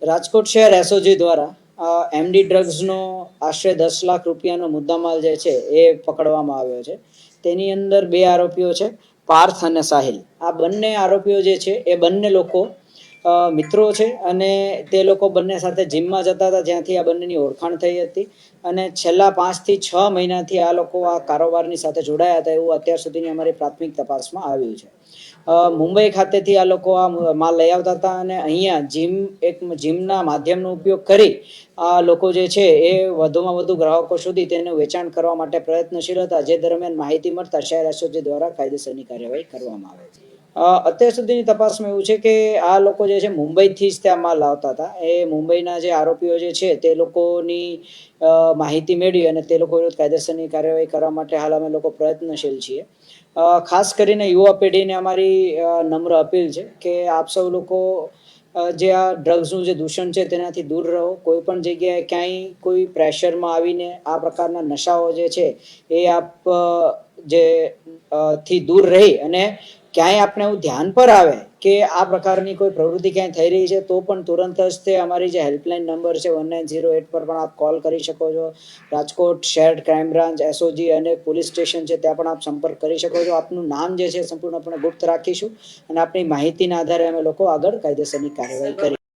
રાજકોટ શહેર એસઓજી દ્વારા એમડી ડ્રગ્સનો આશરે 10 લાખ રૂપિયાનો મુદ્દામાલ જે છે એ પકડવામાં આવ્યો છે. તેની અંદર બે આરોપીઓ છે, પાર્થ અને સાહિલ. આ બંને આરોપીઓ જે છે એ બંને લોકો મિત્રો છે અને તે લોકો બંને સાથે જીમમાં જતા હતા, જ્યાંથી આ બંનેની ઓળખાણ થઈ હતી અને છેલ્લા 5 થી 6 મહિનાથી આ લોકો આ કારોબારની સાથે જોડાયા હતા એવું અત્યાર સુધીની અમારી પ્રાથમિક તપાસમાં આવ્યું છે. મુંબઈ ખાતેથી આ લોકો આ માલ લઈ આવતા હતા અને અહીંયા જીમના માધ્યમનો ઉપયોગ કરી આ લોકો જે છે એ વધુમાં વધુ ગ્રાહકો સુધી તેનું વેચાણ કરવા માટે પ્રયત્નશીલ હતા, જે દરમિયાન માહિતી મળતા શહેર એસઓજી દ્વારા કાયદેસરની કાર્યવાહી કરવામાં આવે છે. અત્યાર સુધીની તપાસમાં એવું છે કે આ લોકો જે છે મુંબઈથી જ ત્યાં માલ લાવતા હતા. એ મુંબઈના જે આરોપીઓ જે છે તે લોકોની માહિતી મેળવી અને તે લોકો વિરુદ્ધ કાયદેસરની કાર્યવાહી કરવા માટે હાલ અમે લોકો પ્રયત્નશીલ છીએ. ખાસ કરીને યુવા પેઢીને અમારી નમ્ર અપીલ છે કે આપ સૌ લોકો જે આ ડ્રગ્સનું જે દૂષણ છે તેનાથી દૂર રહો. કોઈ પણ જગ્યાએ ક્યાંય કોઈ પ્રેશરમાં આવીને આ પ્રકારના નશાઓ જે છે એ આપ થી દૂર રહી અને ક્યાંય આપણે એવું ધ્યાન પર આવે કે આ પ્રકારની કોઈ પ્રવૃત્તિ ક્યાંય થઈ રહી છે તો પણ તુરંત જ તે અમારી જે હેલ્પલાઇન નંબર છે 1908 પર પણ આપ કોલ કરી શકો છો. રાજકોટ શહેર ક્રાઇમ બ્રાન્ચ, એસઓજી અને પોલીસ સ્ટેશન છે ત્યાં પણ આપ સંપર્ક કરી શકો છો. આપનું નામ જે છે સંપૂર્ણપણે ગુપ્ત રાખીશું અને આપની માહિતીના આધારે અમે લોકો આગળ કાયદેસરની કાર્યવાહી કરી